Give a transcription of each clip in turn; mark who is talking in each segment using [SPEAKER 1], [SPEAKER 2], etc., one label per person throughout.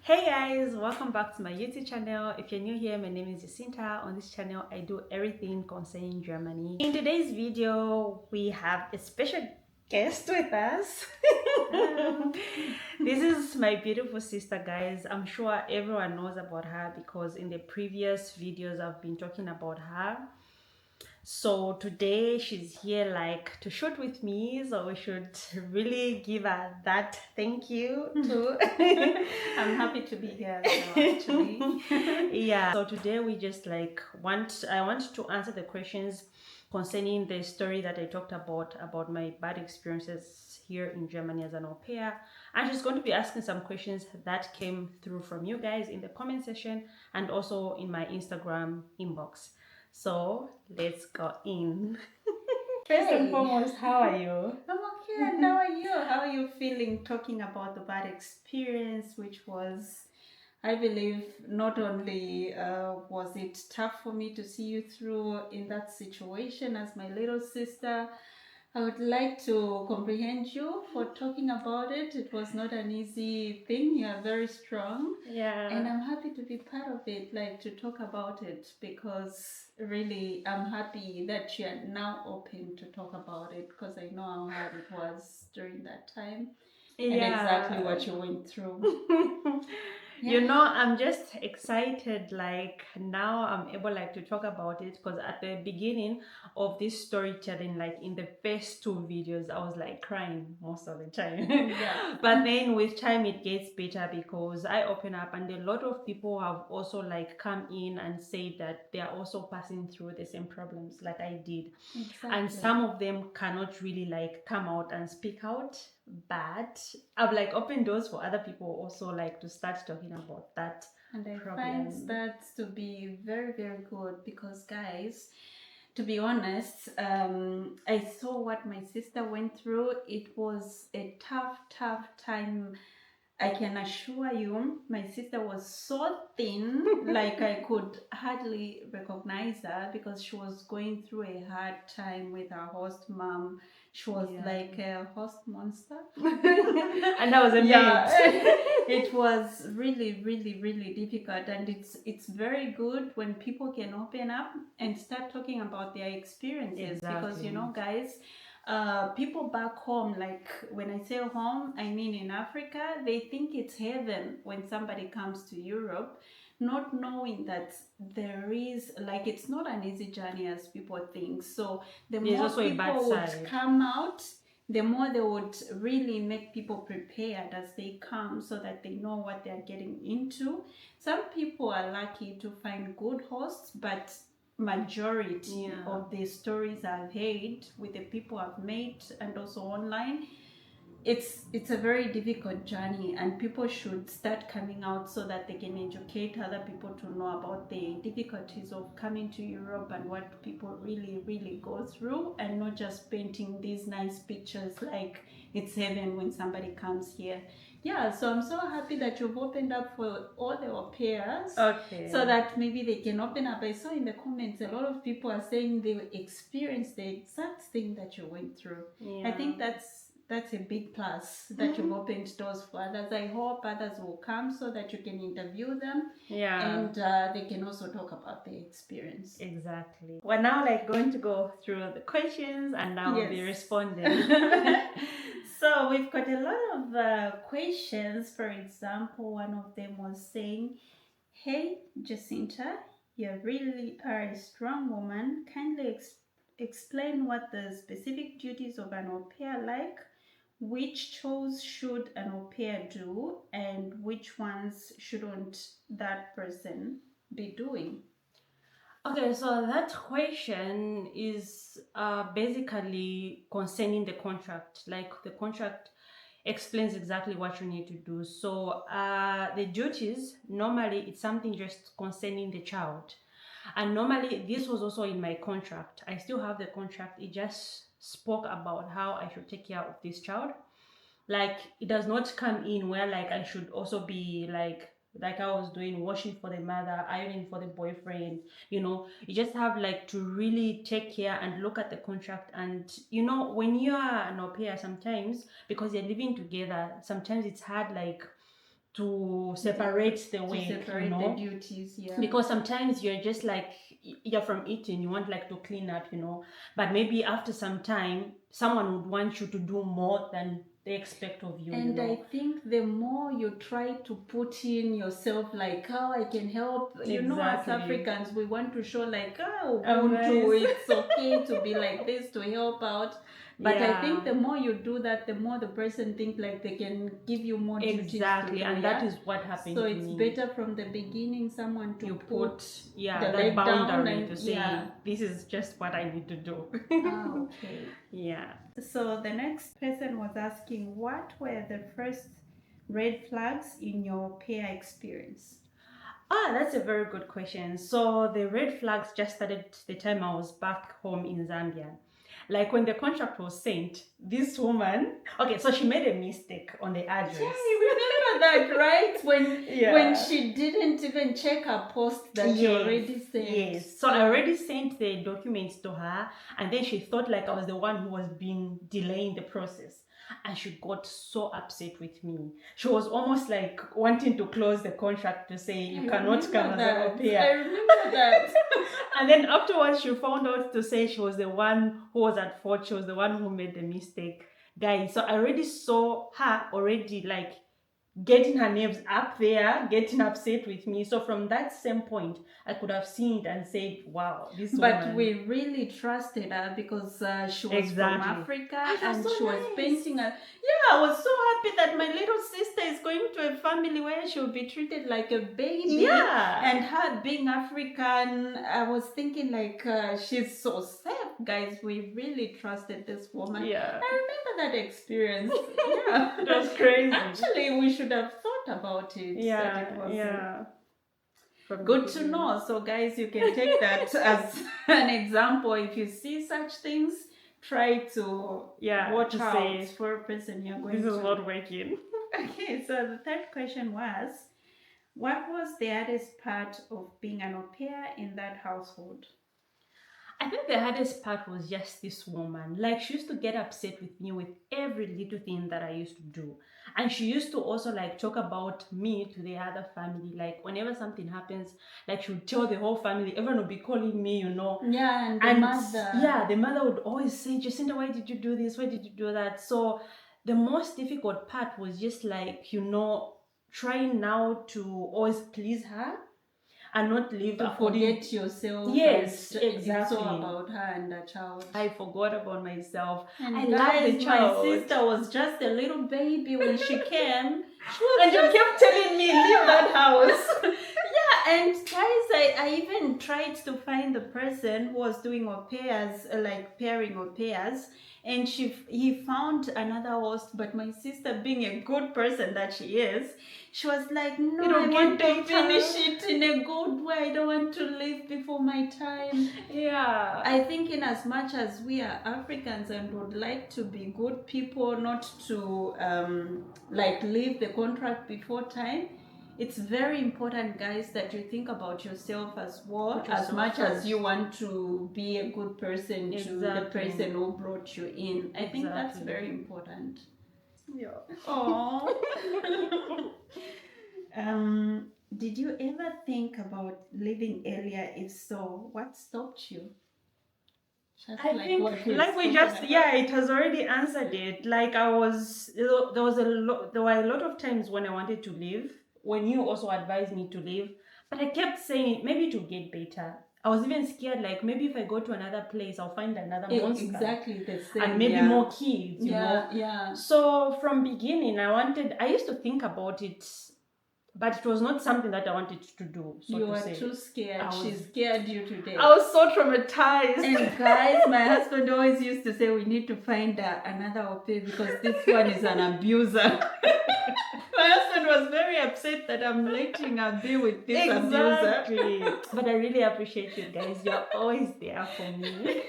[SPEAKER 1] Hey guys, welcome back to my YouTube channel. If you're new here, my name is Jacinta. On this channel, I do everything concerning Germany. In today's video, we have a special guest with us. This is my beautiful sister, guys. I'm sure everyone knows about her because in the previous videos, I've been talking about her. So today she's here like to shoot with me, so we should really give her that thank you too.
[SPEAKER 2] I'm happy to be here as well, actually.
[SPEAKER 1] Yeah, so today we just like I want to answer the questions concerning the story that I talked about my bad experiences here in Germany as an au pair. And she's going to be asking some questions that came through from you guys in the comment section and also in my Instagram inbox. So let's go in. First and
[SPEAKER 2] Hey,
[SPEAKER 1] foremost, how are you?
[SPEAKER 2] I'm okay. And how are you? How are you feeling talking about the bad experience, which was, I believe, not only was it tough for me to see you through in that situation as my little sister, I would like to comprehend you for talking about it. It was not an easy thing. You are very strong.
[SPEAKER 1] Yeah.
[SPEAKER 2] And I'm happy to be part of it, like to talk about it, because really I'm happy that you're now open to talk about it, because I know how hard it was during that time and exactly what you went through.
[SPEAKER 1] You know, I'm just excited, like now I'm able like to talk about it, because at the beginning of this storytelling, like in the first two videos, I was like crying most of the time.
[SPEAKER 2] Yeah.
[SPEAKER 1] But then with time it gets better because I open up and a lot of people have also like come in and say that they are also passing through the same problems like I did.
[SPEAKER 2] Exactly.
[SPEAKER 1] And some of them cannot really like come out and speak out, but I've like opened doors for other people also like to start talking about that.
[SPEAKER 2] And I
[SPEAKER 1] problem.
[SPEAKER 2] find that to be very, very good, because, guys, to be honest, I saw what my sister went through. It was a tough, tough time. I can assure you, my sister was so thin, like I could hardly recognize her, because she was going through a hard time with her host mom. She was like a host monster.
[SPEAKER 1] And I was a
[SPEAKER 2] Yeah,
[SPEAKER 1] maid.
[SPEAKER 2] it was really, really, really difficult, and it's very good when people can open up and start talking about their experiences. Because you know, guys, people back home, like when I say home, I mean in Africa, they think it's heaven when somebody comes to Europe, not knowing that there is, like, it's not an easy journey as people think. So the
[SPEAKER 1] There's
[SPEAKER 2] more
[SPEAKER 1] also a bad
[SPEAKER 2] people would
[SPEAKER 1] side.
[SPEAKER 2] come out, the more they would really make people prepared as they come, so that they know what they're getting into. Some people are lucky to find good hosts, but majority of the stories I've heard with the people I've met and also online, it's a very difficult journey, and people should start coming out so that they can educate other people to know about the difficulties of coming to Europe and what people really, really go through, and not just painting these nice pictures like it's heaven when somebody comes here. Yeah, so I'm so happy that you've opened up for all the au pairs.
[SPEAKER 1] Okay.
[SPEAKER 2] So that maybe they can open up. I saw in the comments a lot of people are saying they experienced the exact thing that you went through. I think that's a big plus, that you've opened doors for others. I hope others will come so that you can interview them, and they can also talk about their experience.
[SPEAKER 1] Exactly. We're now like going to go through the questions and I will be responding. So we've got a lot of questions. For example, one of them was saying, "Hey Jacinta, you really are a strong woman. Kindly explain what the specific duties of an au pair like. Which chores should an au pair do, and which ones shouldn't that person be doing?" Okay, so that question is basically concerning the contract. Like the contract explains exactly what you need to do. So the duties, normally it's something just concerning the child. And normally this was also in my contract. I still have the contract. It just spoke about how I should take care of this child. Like it does not come in where like I should also be like I was doing washing for the mother, ironing for the boyfriend, you just have like to really take care and look at the contract. And when you are an au pair, sometimes because you're living together, sometimes it's hard like to separate the work,
[SPEAKER 2] separate
[SPEAKER 1] you know,
[SPEAKER 2] the duties, yeah.
[SPEAKER 1] because sometimes you're just like, you're from eating, you want like to clean up, you know, but maybe after some time someone would want you to do more than they expect of you.
[SPEAKER 2] And
[SPEAKER 1] you know?
[SPEAKER 2] I think the more you try to put in yourself, like how I can help, you know, as
[SPEAKER 1] Exactly.
[SPEAKER 2] Africans, we want to show like, oh,
[SPEAKER 1] Amazing.
[SPEAKER 2] it's okay to be like this, to help out. But I
[SPEAKER 1] Yeah.
[SPEAKER 2] think the more you do that, the more the person think like they can give you more duties to
[SPEAKER 1] Exactly,
[SPEAKER 2] do,
[SPEAKER 1] and
[SPEAKER 2] yeah?
[SPEAKER 1] that is what happened
[SPEAKER 2] So
[SPEAKER 1] to
[SPEAKER 2] it's
[SPEAKER 1] me.
[SPEAKER 2] better from the beginning someone to
[SPEAKER 1] You
[SPEAKER 2] put
[SPEAKER 1] put
[SPEAKER 2] the
[SPEAKER 1] that
[SPEAKER 2] leg down
[SPEAKER 1] boundary
[SPEAKER 2] and
[SPEAKER 1] to say,
[SPEAKER 2] yeah.
[SPEAKER 1] this is just what I need to do.
[SPEAKER 2] Ah, okay.
[SPEAKER 1] Yeah.
[SPEAKER 2] So the next person was asking, what were the first red flags in your pair experience?
[SPEAKER 1] Ah, that's a very good question. So the red flags just started the time I was back home in Zambia. Like when the contract was sent, this woman, okay, so she made a mistake on the address.
[SPEAKER 2] Yeah, I remember that, right? When she didn't even check her post that you already sent.
[SPEAKER 1] Yes. So I already sent the documents to her, and then she thought like I was the one who was being delaying the process. And she got so upset with me. She was almost like wanting to close the contract to say you cannot come as an au pair.
[SPEAKER 2] I remember that.
[SPEAKER 1] And then afterwards she found out to say she was the one who was at fault. She was the one who made the mistake. Guys, so I already saw her already like getting her nerves up there, getting upset with me. So from that same point, I could have seen it and said, wow, this woman.
[SPEAKER 2] But we really trusted her because she was from Africa and
[SPEAKER 1] so
[SPEAKER 2] she was
[SPEAKER 1] nice.
[SPEAKER 2] painting her. Yeah, I was so happy that my little sister is going to a family where she'll be treated like a baby.
[SPEAKER 1] Yeah.
[SPEAKER 2] And her being African, I was thinking like she's so safe. Guys, we really trusted this woman.
[SPEAKER 1] Yeah.
[SPEAKER 2] I remember that experience. Yeah.
[SPEAKER 1] It was crazy.
[SPEAKER 2] Actually, we should have thought about it.
[SPEAKER 1] Yeah.
[SPEAKER 2] Good to know. So guys, you can take that as an example. If you see such things, try to watch out for a person you're going to.
[SPEAKER 1] This is not working.
[SPEAKER 2] Okay, so the third question was, what was the hardest part of being an au pair in that household?
[SPEAKER 1] I think the hardest part was just this woman. Like, she used to get upset with me with every little thing that I used to do. And she used to also like talk about me to the other family. Like, whenever something happens, like she would tell the whole family, everyone would be calling me, you know.
[SPEAKER 2] Yeah, and the mother.
[SPEAKER 1] Yeah, the mother would always say, Jacinta, why did you do this? Why did you do that? So the most difficult part was just like, you know, trying now to always please her and not live
[SPEAKER 2] to forget yourself.
[SPEAKER 1] Yes, exactly.
[SPEAKER 2] It's all about her and the child.
[SPEAKER 1] I forgot about myself.
[SPEAKER 2] And
[SPEAKER 1] I
[SPEAKER 2] guys,
[SPEAKER 1] love the child.
[SPEAKER 2] my sister was just a little baby when she came.
[SPEAKER 1] And you kept telling me, leave that house.
[SPEAKER 2] Yeah, and guys, I even tried to find the person who was doing au pairs, like pairing au pairs, and he found another host, but my sister, being a good person that she is, she was like, no, I want to finish it in a good way. I don't want to leave before my time.
[SPEAKER 1] Yeah.
[SPEAKER 2] I think in as much as we are Africans and would like to be good people, not to like leave the contract before time, it's very important, guys, that you think about yourself as well, as much as you want to be a good person to the person who brought you in. I think that's very important.
[SPEAKER 1] Yeah.
[SPEAKER 2] Oh. Did you ever think about leaving earlier? If so, what stopped you?
[SPEAKER 1] I think, like we just, it has already answered it. Like there were a lot of times when I wanted to leave, when you also advised me to leave, but I kept saying maybe to get better. I was even scared, like maybe if I go to another place, I'll find another monster.
[SPEAKER 2] Exactly the same.
[SPEAKER 1] And maybe more kids, you know?
[SPEAKER 2] Yeah.
[SPEAKER 1] So from beginning, I used to think about it, but it was not something that I wanted to do. So
[SPEAKER 2] you were too scared. She scared you to death.
[SPEAKER 1] I was so traumatized.
[SPEAKER 2] And guys, my husband always used to say, we need to find another au pair because this one is an abuser. My husband was very upset that I'm letting her be with this abuser.
[SPEAKER 1] But I really appreciate you guys. You're always there for me.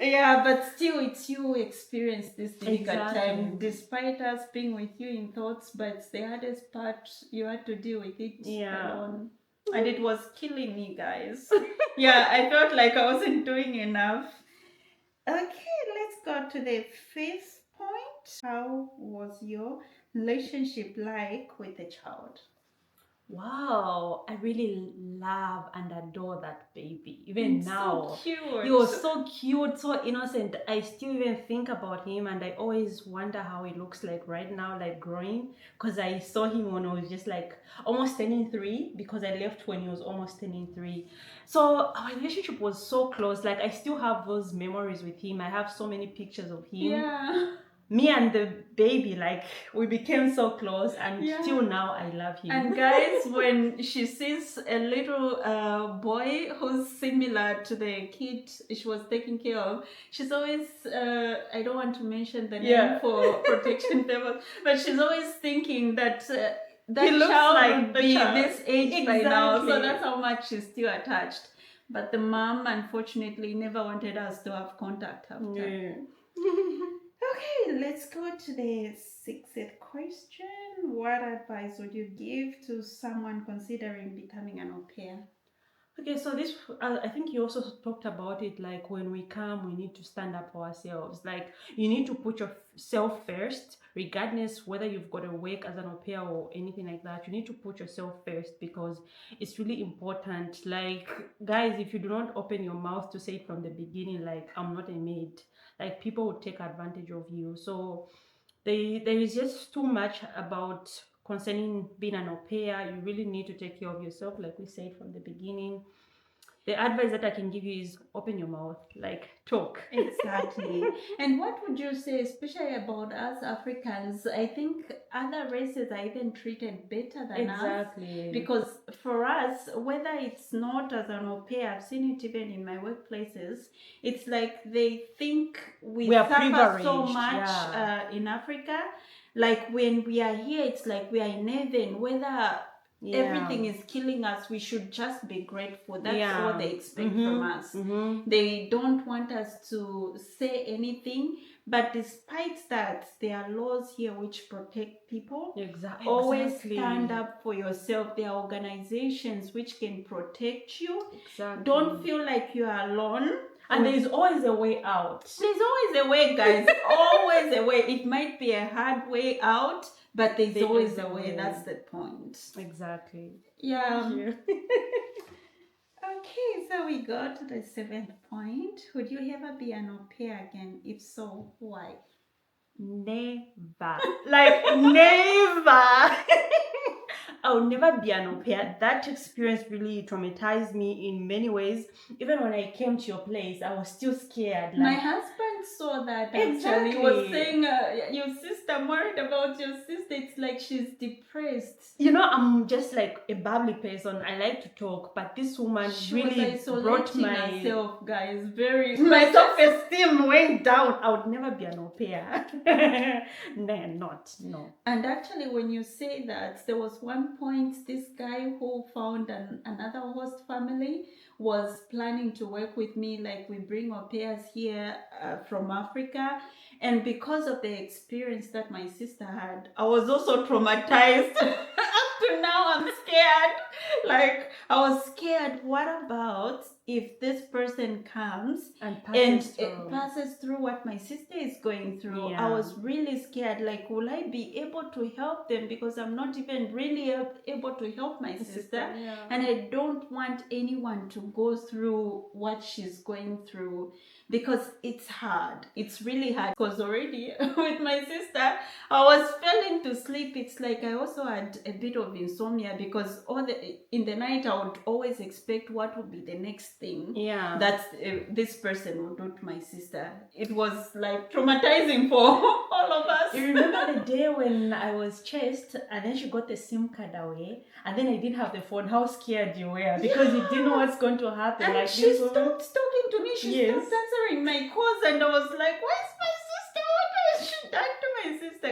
[SPEAKER 2] Yeah, but still, it's you who experienced this difficult time, despite us being with you in thoughts. But the hardest part, you had to deal with it alone, and it was killing me, guys. Yeah, I felt like I wasn't doing enough. Okay, let's go to the fifth point. How was your relationship like with the child?
[SPEAKER 1] Wow, I really love and adore that baby. Even
[SPEAKER 2] And
[SPEAKER 1] now,
[SPEAKER 2] so cute.
[SPEAKER 1] he was so cute, so innocent. I still even think about him, and I always wonder how he looks like right now, like growing. Because I saw him when I was just like almost turning 3, because I left when he was almost turning 3. So our relationship was so close. Like I still have those memories with him. I have so many pictures of him.
[SPEAKER 2] Yeah.
[SPEAKER 1] Me and the baby, like we became so close, and
[SPEAKER 2] Yeah.
[SPEAKER 1] till now I love him.
[SPEAKER 2] And guys, when she sees a little boy who's similar to the kid she was taking care of, she's always, I don't want to mention the name for protection purposes, but she's always thinking that that
[SPEAKER 1] He looks
[SPEAKER 2] child
[SPEAKER 1] like
[SPEAKER 2] would
[SPEAKER 1] the
[SPEAKER 2] be
[SPEAKER 1] child.
[SPEAKER 2] this age by now. So
[SPEAKER 1] Exactly.
[SPEAKER 2] that's how much she's still attached. But the mom, unfortunately, never wanted us to have contact after.
[SPEAKER 1] Yeah.
[SPEAKER 2] Okay, let's go to the 6th question. What advice would you give to someone considering becoming an au pair?
[SPEAKER 1] Okay, so this, I think you also talked about it. Like when we come, we need to stand up for ourselves. Like you need to put yourself first, regardless whether you've got to work as an au pair or anything like that. You need to put yourself first, because it's really important. Like guys, if you do not open your mouth to say from the beginning, like I'm not a maid, like people will take advantage of you. So there is just too much about concerning being an au pair. You really need to take care of yourself, like we said from the beginning. The advice that I can give you is open your mouth, like talk.
[SPEAKER 2] Exactly. And what would you say, especially about us Africans? I think other races are even treated better than us.
[SPEAKER 1] Exactly.
[SPEAKER 2] Because for us, whether it's not as an au pair, I've seen it even in my workplaces, it's like they think we
[SPEAKER 1] are
[SPEAKER 2] suffer so
[SPEAKER 1] privileged,
[SPEAKER 2] much
[SPEAKER 1] yeah.
[SPEAKER 2] in Africa. Like when we are here, it's like we are in heaven. Whether everything is killing us, we should just be grateful. That's all they expect from us. They don't want us to say anything, but despite that, there are laws here which protect people.
[SPEAKER 1] Exactly.
[SPEAKER 2] Always stand up for yourself. There are organizations which can protect you.
[SPEAKER 1] Exactly.
[SPEAKER 2] Don't feel like you are alone.
[SPEAKER 1] And there is always a way out.
[SPEAKER 2] There's always a way, guys. Always a way. It might be a hard way out, but there's always a way. That's the point.
[SPEAKER 1] Exactly.
[SPEAKER 2] Yeah.
[SPEAKER 1] Thank you.
[SPEAKER 2] Okay, so we go to the 7th point. Would you ever be an au pair again? If so, why?
[SPEAKER 1] Never. Like never. I'll never be an au pair. That experience really traumatized me in many ways. Even when I came to your place, I was still scared.
[SPEAKER 2] My husband saw that actually.
[SPEAKER 1] Exactly.
[SPEAKER 2] He was saying, your sister, I'm worried about your sister. It's like she's depressed.
[SPEAKER 1] You know, I'm just like a bubbly person. I like to talk, but this woman
[SPEAKER 2] She
[SPEAKER 1] really
[SPEAKER 2] was
[SPEAKER 1] brought
[SPEAKER 2] isolating
[SPEAKER 1] my
[SPEAKER 2] herself, guys. Very
[SPEAKER 1] my self-esteem went down. I would never be an au pair. No.
[SPEAKER 2] And actually, when you say that, there was one point this guy who found another host family was planning to work with me. Like we bring au pairs here from Africa, and because of the experience that my sister had, I was also traumatized. Up to now, I'm scared. Like I was scared. What about if this person comes
[SPEAKER 1] And
[SPEAKER 2] passes through what my sister is going through?
[SPEAKER 1] Yeah.
[SPEAKER 2] I was really scared. Like, will I be able to help them? Because I'm not even really able to help my sister.
[SPEAKER 1] Yeah.
[SPEAKER 2] And I don't want anyone to go through what she's going through, because it's hard. It's really hard. Because already with my sister, I was failing to sleep. It's like I also had a bit of insomnia, because in the night I would always expect what would be the next thing that this person would do to my sister. It was like traumatizing for all of us.
[SPEAKER 1] You remember the day when I was chased and then she got the SIM card away, and then I didn't have the phone? How scared you were, because you didn't know what's going to happen.
[SPEAKER 2] And
[SPEAKER 1] like
[SPEAKER 2] she stopped talking to me. She stopped answering my calls, and I was like, "Where's my sister? What has she done to my sister?"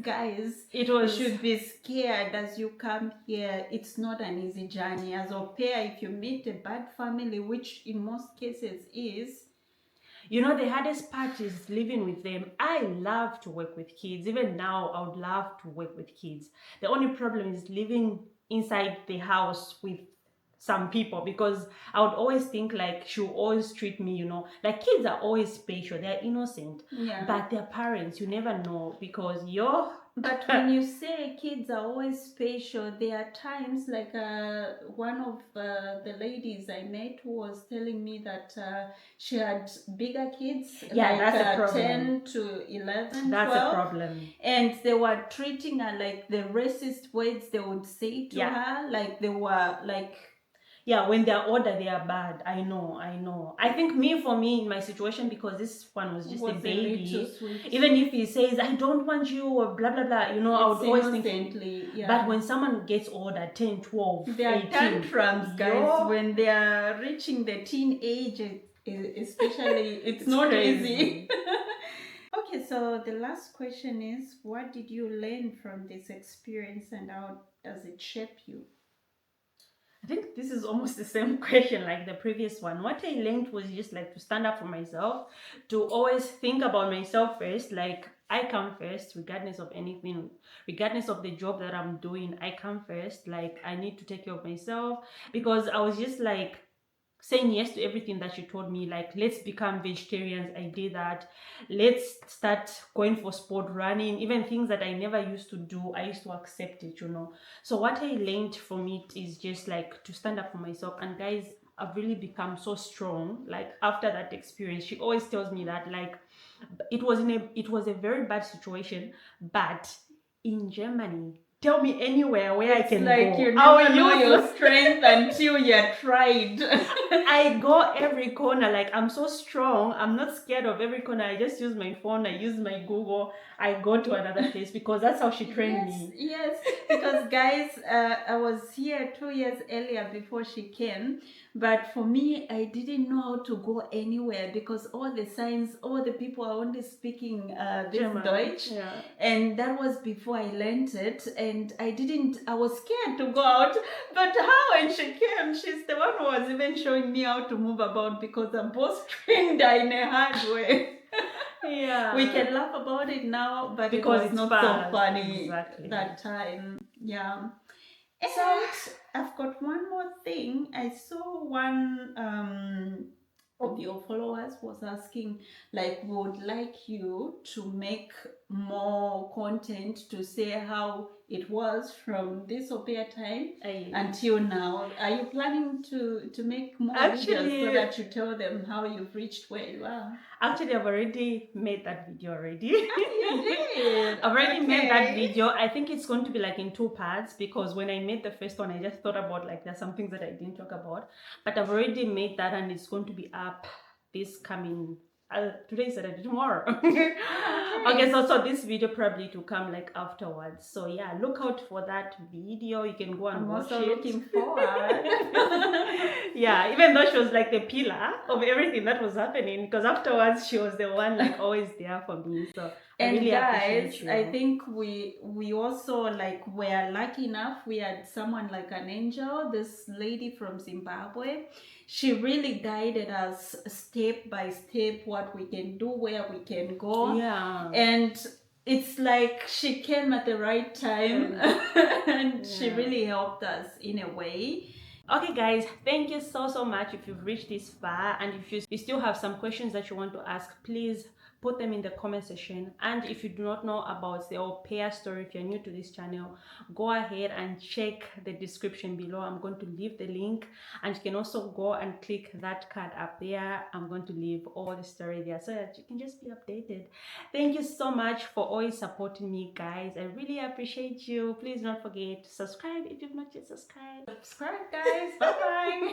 [SPEAKER 2] Guys, you should be scared as you come here. It's not an easy journey. As au pair, if you meet a bad family, which in most cases is,
[SPEAKER 1] you know, the hardest part is living with them. I love to work with kids. Even now, I would love to work with kids. The only problem is living inside the house with some people, because I would always think like she'll always treat me, you know, like kids are always special. They're innocent.
[SPEAKER 2] yeah.
[SPEAKER 1] But their parents, you never know, because your
[SPEAKER 2] But when you say kids are always special, there are times like one of the ladies I met was telling me that she had bigger kids,
[SPEAKER 1] Yeah,
[SPEAKER 2] like
[SPEAKER 1] that's a problem.
[SPEAKER 2] 10 to 11,
[SPEAKER 1] That's
[SPEAKER 2] 12,
[SPEAKER 1] a problem.
[SPEAKER 2] and they were treating her like the racist words they would say to her, like they were like,
[SPEAKER 1] yeah, when they're older, they are bad. I know. I think for me, in my situation, because this one was just a baby, even if he says, I don't want you, or blah, blah, blah, you know, I would always think.
[SPEAKER 2] Yeah.
[SPEAKER 1] But when someone gets older, 10, 12,
[SPEAKER 2] there
[SPEAKER 1] 18,
[SPEAKER 2] are tantrums, guys, when they are reaching the teenage, especially, it's not
[SPEAKER 1] crazy.
[SPEAKER 2] easy. Okay, so the last question is, what did you learn from this experience and how does it shape you?
[SPEAKER 1] I think this is almost the same question like the previous one. What I learned was just like to stand up for myself, to always think about myself first. Like I come first, regardless of anything, regardless of the job that I'm doing, I come first. Like I need to take care of myself, because I was just like saying yes to everything that she told me, like let's become vegetarians. I did that. Let's start going for sport, running, even things that I never used to do, I used to accept it, you know. So what I learned from it is just like to stand up for myself. And guys, I've really become so strong like after that experience. She always tells me that like it was a very bad situation, but in Germany, tell me anywhere where I can
[SPEAKER 2] like
[SPEAKER 1] go.
[SPEAKER 2] You never know your strength until you're tried.
[SPEAKER 1] I go every corner. Like I'm so strong. I'm not scared of every corner. I just use my phone. I use my Google. I go to another place because that's how she trained me.
[SPEAKER 2] Yes, because guys, I was here 2 years earlier before she came. But for me, I didn't know how to go anywhere because all the signs, all the people are only speaking this
[SPEAKER 1] German.
[SPEAKER 2] Deutsch.
[SPEAKER 1] Yeah.
[SPEAKER 2] And that was before I learned it. And I was scared to go out. But how when she came, she's the one who was even showing me how to move about because I'm both trained in a hard way.
[SPEAKER 1] Yeah.
[SPEAKER 2] We can laugh about it now, but
[SPEAKER 1] because
[SPEAKER 2] it was not so funny that time. Yeah. And I've got one more thing. I saw one of your followers was asking, like, would like you to make more content to say how it was from this AUPAIR time until now. Are you planning to make more videos so that you tell them how you've reached where you are?
[SPEAKER 1] Actually, I've already made that video already.
[SPEAKER 2] You did?
[SPEAKER 1] I've already made that video. I think it's going to be like in 2 parts because when I made the first one, I just thought about like there's some things that I didn't talk about. But I've already made that and it's going to be up this coming today is Saturday, tomorrow. Okay, so this video probably to come like afterwards. So yeah, look out for that video. You can go and watch it. I'm also looking forward. Yeah, even though she was like the pillar of everything that was happening, because afterwards she was the one like always there for me. So
[SPEAKER 2] and
[SPEAKER 1] really
[SPEAKER 2] guys, I think we also like were lucky enough. We had someone like an angel, this lady from Zimbabwe. She really guided us step by step what we can do, where we can go. Yeah. And it's like she came at the right time and she really helped us in a way.
[SPEAKER 1] Okay guys, thank you so much if you've reached this far, and if you still have some questions that you want to ask, please put them in the comment section. And if you do not know about the AUPAIR story, if you're new to this channel, go ahead and check the description below. I'm going to leave the link, and you can also go and click that card up there. I'm going to leave all the story there so that you can just be updated. Thank you so much for always supporting me, guys. I really appreciate you. Please don't forget to subscribe if you've not yet subscribed. Subscribe, guys. Bye bye.